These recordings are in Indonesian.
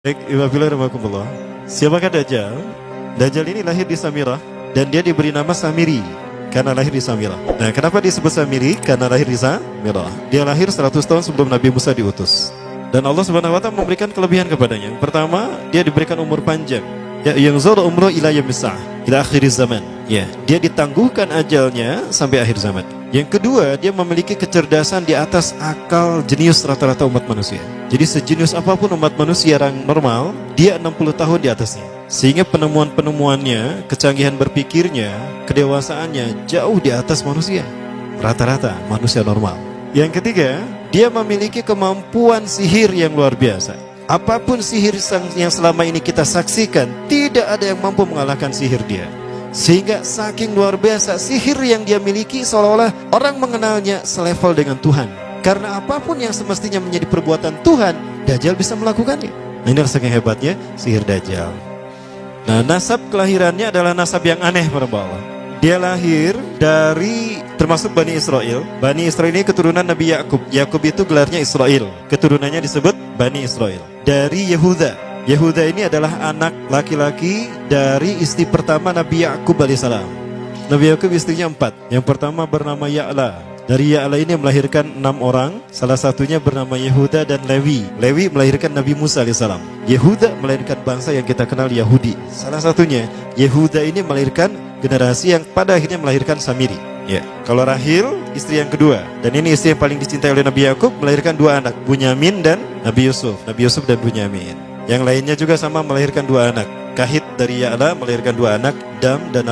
Baik, Iwabillah. Siapakah Dajjal? Dajjal ini lahir di Samirah dan dia diberi nama Samiri karena lahir di Samirah. Nah, kenapa disebut Samiri? Karena lahir di Samirah. Dia lahir 100 tahun sebelum Nabi Musa diutus. Dan Allah Subhanahu wa taala memberikan kelebihan kepadanya. Yang pertama, dia diberikan umur panjang. Ya, yang zara umru ila yaumissah, ila akhir zaman. Ya, dia ditangguhkan ajalnya sampai akhir zaman. Yang kedua, dia memiliki kecerdasan di atas akal jenius rata-rata umat manusia. Jadi sejenius apapun umat manusia yang normal, dia 60 tahun di atasnya. Sehingga penemuan-penemuannya, kecanggihan berpikirnya, kedewasaannya jauh di atas manusia. Rata-rata manusia normal. Yang ketiga, dia memiliki kemampuan sihir yang luar biasa. Apapun sihir yang selama ini kita saksikan, tidak ada yang mampu mengalahkan sihir dia. Sehingga saking luar biasa sihir yang dia miliki, seolah-olah orang mengenalnya selevel dengan Tuhan. Karena apapun yang semestinya menjadi perbuatan Tuhan, Dajjal bisa melakukannya. Nah, ini saking hebatnya sihir Dajjal. Nah, nasab kelahirannya adalah nasab yang aneh para Allah. Dia lahir dari termasuk Bani Israel. Bani Israel ini keturunan Nabi Yakub. Yakub itu gelarnya Israel. Keturunannya disebut Bani Israel. Dari Yehuda. Yehuda ini adalah anak laki-laki dari istri pertama Nabi Yakub alaihissalam. Nabi Yakub istrinya 4. Yang pertama bernama Ya'la. Dari Ya'la ini melahirkan 6 orang. Salah satunya bernama Yehuda dan Lewi. Lewi melahirkan Nabi Musa alaihissalam. Yehuda melahirkan bangsa yang kita kenal Yahudi. Salah satunya Yehuda ini melahirkan generasi yang pada akhirnya melahirkan Samiri. Ya, kalau Rahil istri yang kedua, dan ini istri yang paling dicintai oleh Nabi Yakub, melahirkan 2 anak, Bunyamin dan Nabi Yusuf. Nabi Yusuf dan Bunyamin. Yang lainnya juga sama melahirkan 2 anak. Kahit dari Ya'la melahirkan 2 anak, Dam dan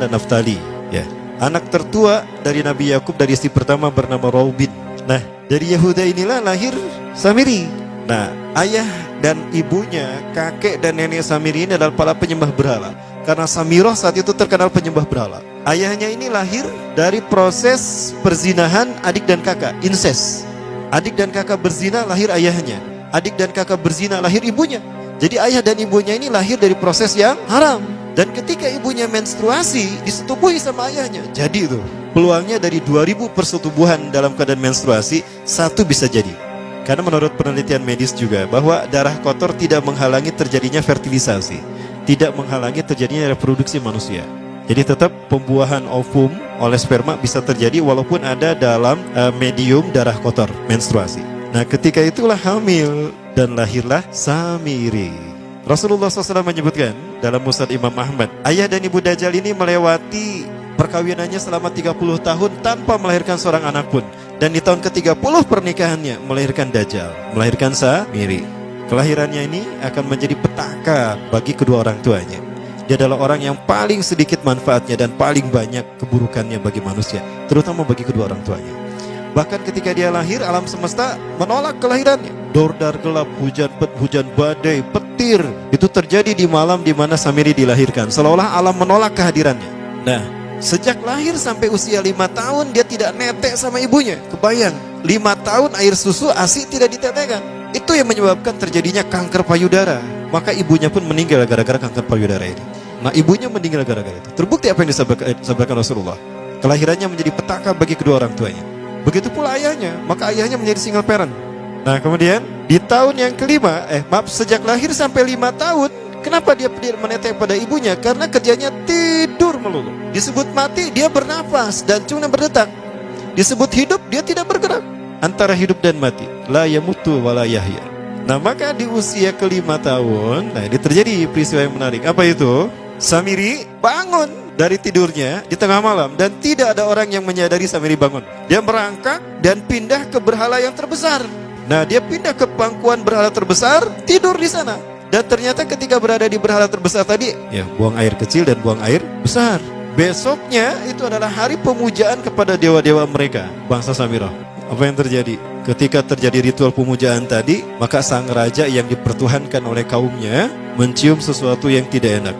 Naftali. Ya. Anak tertua dari Nabi Yakub dari istri pertama bernama Raubin. Nah, dari Yehuda inilah lahir Samiri. Nah, ayah dan ibunya, kakek dan nenek Samiri ini adalah para penyembah berhala. Karena Samirah saat itu terkenal penyembah berhala. Ayahnya ini lahir dari proses perzinahan adik dan kakak, incest. Adik dan kakak berzina, lahir ayahnya. Adik dan kakak berzina, lahir ibunya. Jadi ayah dan ibunya ini lahir dari proses yang haram. Dan ketika ibunya menstruasi, disetubuhi sama ayahnya. Jadi itu peluangnya dari 2000 persetubuhan dalam keadaan menstruasi, 1 bisa jadi. Karena menurut penelitian medis juga bahwa darah kotor tidak menghalangi terjadinya fertilisasi, tidak menghalangi terjadinya reproduksi manusia. Jadi tetap pembuahan ovum oleh sperma bisa terjadi walaupun ada dalam medium darah kotor, menstruasi. Nah, ketika itulah hamil dan lahirlah Samiri. Rasulullah SAW menyebutkan dalam Musnad Imam Ahmad, ayah dan ibu Dajjal ini melewati perkawinannya selama 30 tahun tanpa melahirkan seorang anak pun. Dan di tahun ke-30 pernikahannya melahirkan Dajjal, melahirkan Samiri. Kelahirannya ini akan menjadi petaka bagi kedua orang tuanya. Dia adalah orang yang paling sedikit manfaatnya dan paling banyak keburukannya bagi manusia, terutama bagi kedua orang tuanya. Bahkan ketika dia lahir, alam semesta menolak kelahirannya. Dordar gelap, hujan badai, petir, itu terjadi di malam di mana Samiri dilahirkan. Seolah-olah alam menolak kehadirannya. Nah, sejak lahir sampai usia 5 tahun dia tidak netek sama ibunya. Kebayang, 5 tahun air susu ASI tidak ditetekkan. Itu yang menyebabkan terjadinya kanker payudara. Maka ibunya pun meninggal gara-gara kanker payudara ini. Nah, ibunya meninggal gara-gara itu. Terbukti apa yang disampaikan Rasulullah. Kelahirannya menjadi petaka bagi kedua orang tuanya. Begitu pula ayahnya, maka ayahnya menjadi single parent. Nah, kemudian di tahun yang kelima, sejak lahir sampai 5 tahun, kenapa dia menetek pada ibunya? Karena kerjanya tidur melulu. Disebut mati, dia bernafas dan cuma berdetak. Disebut hidup, dia tidak bergerak. Antara hidup dan mati, la yamutu wa la yahya. Nah, maka di usia ke-5 tahun, nah ini terjadi peristiwa yang menarik. Apa itu? Samiri bangun dari tidurnya di tengah malam dan tidak ada orang yang menyadari Samiri bangun. Dia merangkak dan pindah ke berhala yang terbesar. Nah, dia pindah ke pangkuan berhala terbesar, tidur di sana. Dan ternyata ketika berada di berhala terbesar tadi, ya buang air kecil dan buang air besar. Besoknya itu adalah hari pemujaan kepada dewa-dewa mereka, bangsa Samirah. Apa yang terjadi? Ketika terjadi ritual pemujaan tadi, maka sang raja yang dipertuhankan oleh kaumnya mencium sesuatu yang tidak enak.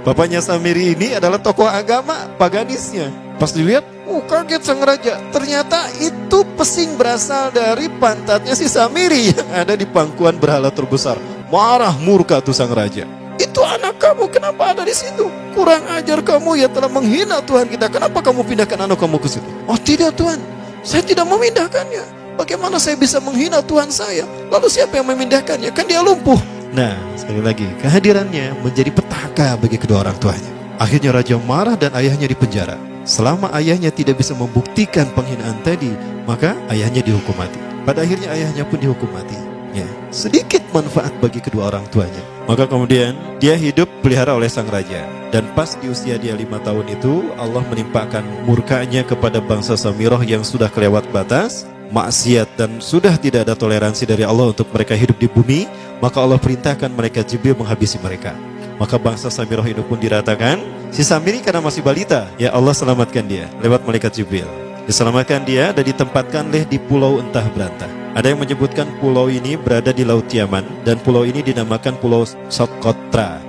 Bapaknya Samiri ini adalah tokoh agama paganisnya. Pas dilihat, kaget sang raja. Ternyata itu pesing berasal dari pantatnya si Samiri yang ada di pangkuan berhala terbesar. Marah murka tuh sang raja. Itu anak kamu, kenapa ada di situ? Kurang ajar kamu yang telah menghina Tuhan kita. Kenapa kamu pindahkan anak kamu ke situ? Oh tidak Tuhan, saya tidak memindahkannya. Bagaimana saya bisa menghina Tuhan saya? Lalu siapa yang memindahkannya? Kan dia lumpuh. Nah, sekali lagi, kehadirannya menjadi petaka bagi kedua orang tuanya. Akhirnya raja marah dan ayahnya dipenjara. Selama ayahnya tidak bisa membuktikan penghinaan tadi, maka ayahnya dihukum mati. Pada akhirnya ayahnya pun dihukum mati. Ya, sedikit manfaat bagi kedua orang tuanya. Maka kemudian dia hidup pelihara oleh sang raja. Dan pas di usia dia 5 tahun itu, Allah menimpakan murkanya kepada bangsa Samirah yang sudah kelewat batas, maksiat, dan sudah tidak ada toleransi dari Allah untuk mereka hidup di bumi. Maka Allah perintahkan mereka Jibril menghabisi mereka. Maka bangsa Samirah itu pun diratakan. Si Samiri karena masih balita, ya Allah selamatkan dia lewat malaikat Jibril. Diselamatkan dia dan ditempatkan di pulau entah berantah. Ada yang menyebutkan pulau ini berada di Laut Yaman, dan pulau ini dinamakan Pulau Socotra.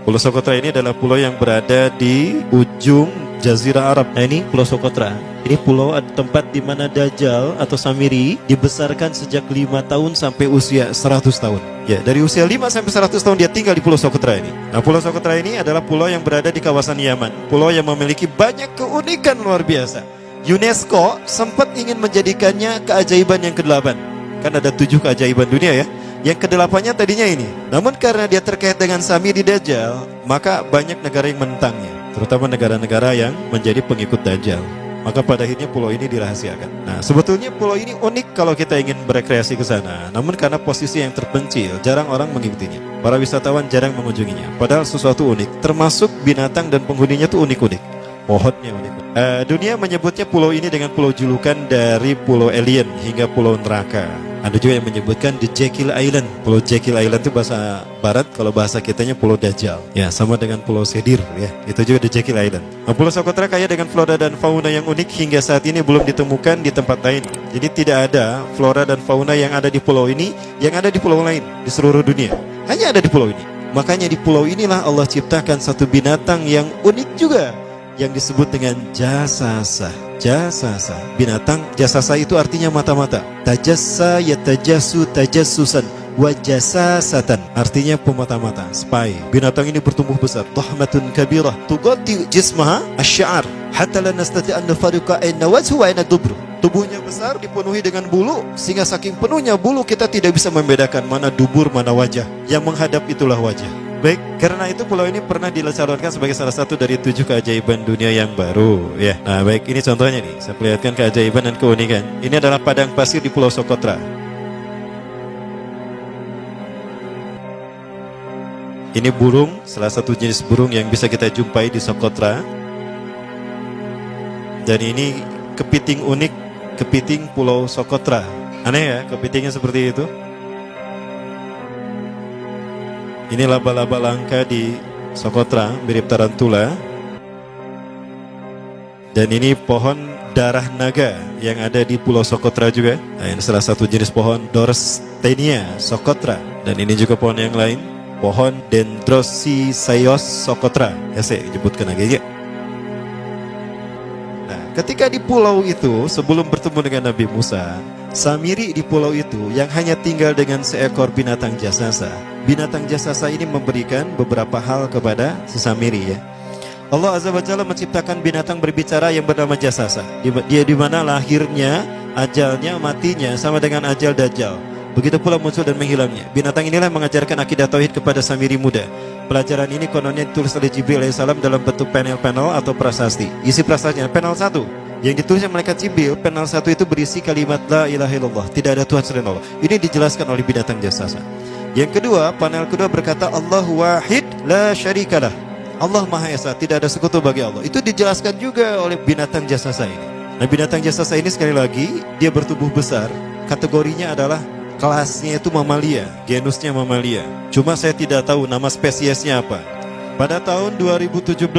Pulau Socotra ini adalah pulau yang berada di ujung Jazirah Arab. Nah, ini Pulau Socotra. Ini pulau tempat di mana Dajjal atau Samiri dibesarkan sejak 5 tahun sampai usia 100 tahun. Ya, dari usia 5 sampai 100 tahun dia tinggal di Pulau Socotra ini. Nah, Pulau Socotra ini adalah pulau yang berada di kawasan Yaman. Pulau yang memiliki banyak keunikan luar biasa. UNESCO sempat ingin menjadikannya keajaiban yang ke-8. Kan ada 7 keajaiban dunia ya. Yang ke-8-nya tadinya ini. Namun karena dia terkait dengan Samiri Dajjal, maka banyak negara yang menentangnya, terutama negara-negara yang menjadi pengikut Dajjal. Maka pada akhirnya pulau ini dirahasiakan. Nah, sebetulnya pulau ini unik kalau kita ingin berekreasi ke sana. Namun karena posisi yang terpencil, jarang orang mengikutinya. Para wisatawan jarang mengunjunginya. Padahal sesuatu unik, termasuk binatang dan penghuninya tuh unik-unik. Pohonnya unik. Dunia menyebutnya pulau ini dengan pulau julukan dari pulau alien hingga pulau neraka. Ada juga yang menyebutkan The Jekyll Island. Pulau Jekyll Island itu bahasa barat, kalau bahasa kitanya Pulau Dajjal. Ya, sama dengan Pulau Sedir ya. Itu juga The Jekyll Island. Nah, Pulau Socotra kaya dengan flora dan fauna yang unik hingga saat ini belum ditemukan di tempat lain. Jadi tidak ada flora dan fauna yang ada di pulau ini yang ada di pulau lain di seluruh dunia. Hanya ada di pulau ini. Makanya di pulau inilah Allah ciptakan satu binatang yang unik juga, yang disebut dengan jasasa. Jasasa, binatang jasasa itu artinya mata-mata. Tajassa yatajassu tajassusan wa jasasatan, artinya pemata-mata, spy. Binatang ini bertumbuh besar, dhahmatun kabirah tughatti jismaha asy-sya'ar hatta la nastati an nafariqa ayna wajhu wa ayna dubru. Tubuhnya besar, dipenuhi dengan bulu, sehingga saking penuhnya bulu kita tidak bisa membedakan mana dubur mana wajah. Yang menghadap itulah wajah. Baik, karena itu pulau ini pernah dicalonkan sebagai salah satu dari 7 keajaiban dunia yang baru ya. Nah, baik, ini contohnya nih. Saya perlihatkan keajaiban dan keunikan. Ini adalah padang pasir di Pulau Socotra. Ini burung, salah satu jenis burung yang bisa kita jumpai di Socotra. Dan ini kepiting unik, kepiting Pulau Socotra. Aneh ya, kepitingnya seperti itu. Ini laba-laba langka di Socotra, mirip tarantula. Dan ini pohon darah naga yang ada di Pulau Socotra juga. Nah, ini salah satu jenis pohon Dorstenia Socotra. Dan ini juga pohon yang lain, pohon Dendrosisaios Socotra. Ya, saya sebutkan lagi ya. Nah, ketika di pulau itu, sebelum bertemu dengan Nabi Musa, Samiri di pulau itu yang hanya tinggal dengan seekor binatang jasasa. Binatang jasasa ini memberikan beberapa hal kepada si Samiri ya. Allah Azza wa Jalla menciptakan binatang berbicara yang bernama jasasa. Dia di mana lahirnya, ajalnya, matinya sama dengan ajal Dajjal. Begitu pula muncul dan menghilangnya. Binatang inilah mengajarkan akidah tauhid kepada Samiri muda. Pelajaran ini kononnya ditulis oleh Jibril alaihissalam dalam bentuk panel-panel atau prasasti. Isi prasastinya panel 1 yang ditulisnya malaikat Jibril, panel 1 itu berisi kalimat la ilaha illallah, tidak ada Tuhan selain Allah. Ini dijelaskan oleh binatang jasasa. Yang kedua, panel kedua berkata Allahu wahid la syarikalah. Allah Maha Esa, tidak ada sekutu bagi Allah. Itu dijelaskan juga oleh binatang jasasa ini. Nah, binatang jasasa ini sekali lagi dia bertubuh besar. Kategorinya adalah kelasnya itu mamalia, genusnya mamalia. Cuma saya tidak tahu nama spesiesnya apa. Pada tahun 2017,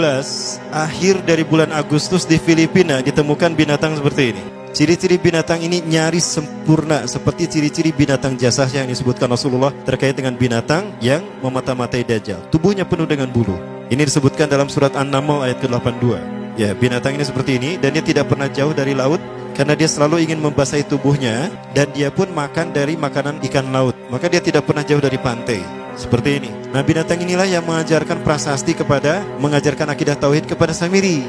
akhir dari bulan Agustus di Filipina ditemukan binatang seperti ini. Ciri-ciri binatang ini nyaris sempurna seperti ciri-ciri binatang jasasa yang disebutkan Rasulullah terkait dengan binatang yang memata-matai Dajjal. Tubuhnya penuh dengan bulu. Ini disebutkan dalam surat An-Naml ayat ke-82. Ya, binatang ini seperti ini dan dia tidak pernah jauh dari laut karena dia selalu ingin membasahi tubuhnya dan dia pun makan dari makanan ikan laut. Maka dia tidak pernah jauh dari pantai. Seperti ini. Nah, binatang inilah yang mengajarkan prasasti mengajarkan akidah tauhid kepada Samiri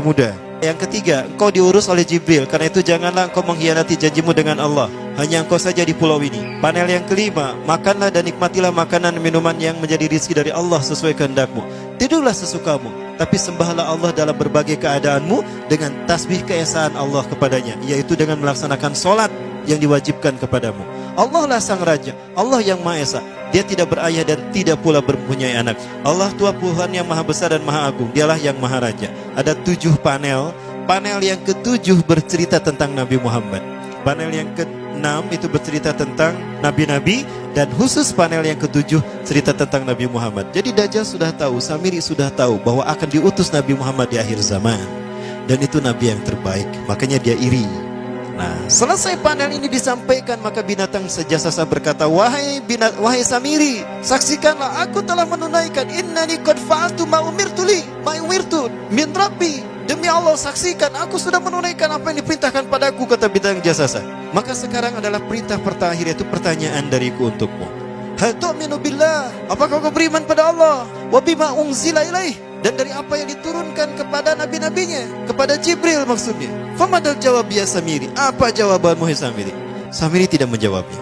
muda. Yang ketiga, engkau diurus oleh Jibril. Karena itu janganlah engkau mengkhianati janjimu dengan Allah. Hanya engkau saja di pulau ini. Panel yang kelima, makanlah dan nikmatilah makanan minuman yang menjadi rizki dari Allah sesuai kehendakmu. Tidurlah sesukamu, tapi sembahlah Allah dalam berbagai keadaanmu dengan tasbih keesaan Allah kepadanya, yaitu dengan melaksanakan solat yang diwajibkan kepadamu. Allah lah sang raja, Allah yang Maha Esa. Dia tidak berayah dan tidak pula mempunyai anak. Allah Tuhan Tuhan yang maha besar dan maha agung. Dialah yang maha raja. Ada 7 panel. Panel yang ke-7 bercerita tentang Nabi Muhammad. Panel yang ke-6 itu bercerita tentang nabi-nabi. Dan khusus panel yang ke-7 cerita tentang Nabi Muhammad. Jadi Dajjal sudah tahu, Samiri sudah tahu bahwa akan diutus Nabi Muhammad di akhir zaman. Dan itu Nabi yang terbaik. Makanya dia iri. Nah, selesai panel ini disampaikan, maka binatang sejasasa berkata, wahai Samiri, saksikanlah aku telah menunaikan innani qad fa'altu ma umirtu min rabbi. Demi Allah, saksikan aku sudah menunaikan apa yang diperintahkan padaku, kata binatang jasasa. Maka sekarang adalah perintah terakhir, yaitu pertanyaan dariku untukmu. Hal tu'minu billah, apakah kau beriman pada Allah? Wa bima unzila ilaih, dan dari apa yang diturunkan kepada nabi-nabinya, kepada Jibril maksudnya. Famadal jawab ya Samiri, apa jawabanmu ya Samiri? Samiri tidak menjawabnya.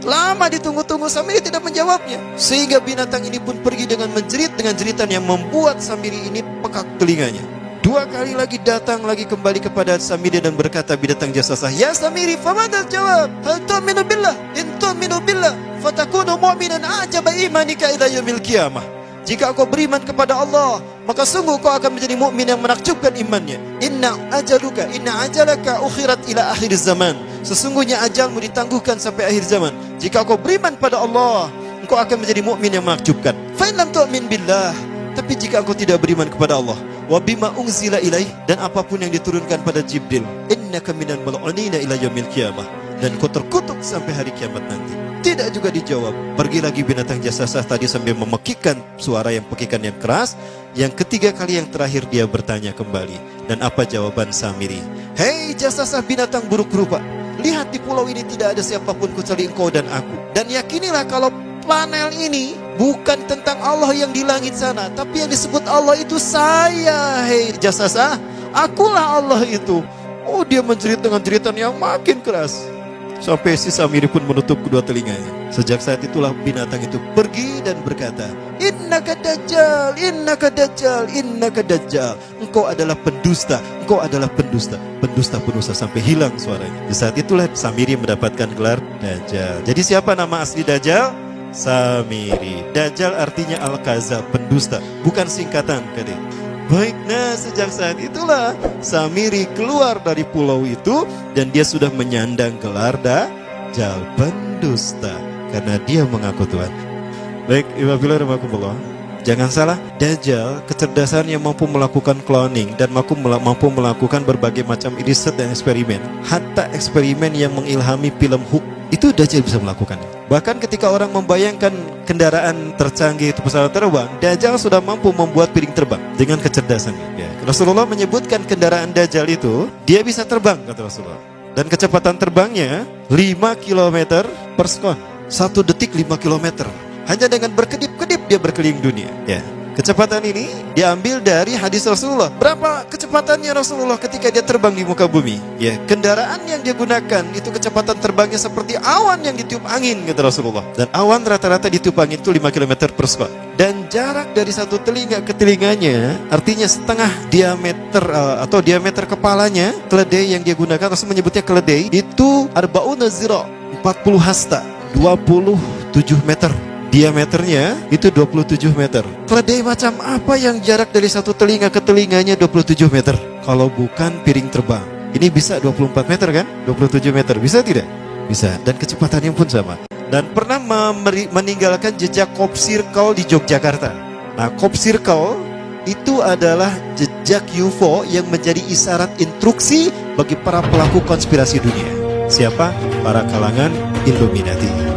Lama ditunggu-tunggu, Samiri tidak menjawabnya. Sehingga binatang ini pun pergi dengan menjerit dengan jeritan yang membuat Samiri ini pekak telinganya. 2 kali lagi datang lagi kembali kepada Samiri dan berkata binatang jasasa, ya Samiri, famadal jawab? Hal tu'minu billah, in tu'minu billah fatakunu mu'minan a'jaba imanika ila yaumil qiyamah. Jika kau beriman kepada Allah, maka sungguh kau akan menjadi mukmin yang menakjubkan imannya. Inna ajalaka ukhirat ila akhir zaman. Sesungguhnya ajalmu ditangguhkan sampai akhir zaman. Jika kau beriman pada Allah, engkau akan menjadi mukmin yang menakjubkan. Fa in lam tu'min billah, tapi jika engkau tidak beriman kepada Allah, wa bima unzila ilaih, dan apapun yang diturunkan pada Jibril, innaka minal mal'unina ila yaumil qiyamah, dan kau terkutuk sampai hari kiamat nanti. Tidak juga dijawab. Pergi lagi binatang jasasa tadi sambil memekikkan suara yang pekikan yang keras. Yang ketiga kali yang terakhir dia bertanya kembali. Dan apa jawaban Samiri? Hei jasasa binatang buruk rupa, lihat di pulau ini tidak ada siapapun kecuali engkau dan aku. Dan yakinilah kalau panel ini bukan tentang Allah yang di langit sana, tapi yang disebut Allah itu saya. Hei jasasa, akulah Allah itu. Oh, dia menjerit dengan jeritan yang makin keras. Sampai si Samiri pun menutup kedua telinganya. Sejak saat itulah binatang itu pergi dan berkata, innaka dajjal, innaka dajjal, innaka dajjal. Engkau adalah pendusta, engkau adalah pendusta, pendusta sampai hilang suaranya. Di saat itulah Samiri mendapatkan gelar Dajjal. Jadi siapa nama asli Dajjal? Samiri. Dajjal artinya Al-Kazab, pendusta, bukan singkatan kadang. Baik, nah sejak saat itulah Samiri keluar dari pulau itu dan dia sudah menyandang gelar Dajjal, pendusta, karena dia mengaku Tuhan. Baik, Iwabillah, jangan salah, Dajjal kecerdasan yang mampu melakukan cloning dan mampu melakukan berbagai macam riset dan eksperimen. Hatta eksperimen yang mengilhami film Hook itu Dajjal bisa melakukan. Bahkan ketika orang membayangkan kendaraan tercanggih itu pesawat terbang, Dajjal sudah mampu membuat piring terbang dengan kecerdasannya. Ya. Rasulullah menyebutkan kendaraan Dajjal itu dia bisa terbang, kata Rasulullah. Dan kecepatan terbangnya 5 km per sekon. 1 detik 5 km. Hanya dengan berkedip-kedip dia berkeliling dunia. Ya. Kecepatan ini diambil dari hadis Rasulullah. Berapa kecepatannya Rasulullah ketika dia terbang di muka bumi? Ya, kendaraan yang dia gunakan itu kecepatan terbangnya seperti awan yang ditiup angin, kata Rasulullah. Dan awan rata-rata ditiup angin itu 5 km per sekon. Dan jarak dari satu telinga ke telinganya, artinya setengah diameter atau diameter kepalanya, keledai yang dia gunakan, Rasul menyebutnya keledai, itu arba'una zira, 40 hasta, 27 meter. Diameternya itu 27 meter. Keledai macam apa yang jarak dari satu telinga ke telinganya 27 meter? Kalau bukan piring terbang. Ini bisa 24 meter kan? 27 meter, bisa tidak? Bisa, dan kecepatannya pun sama. Dan pernah meninggalkan jejak Cop Circle di Yogyakarta. Nah, Cop Circle itu adalah jejak UFO yang menjadi isyarat instruksi bagi para pelaku konspirasi dunia. Siapa? Para kalangan Illuminati.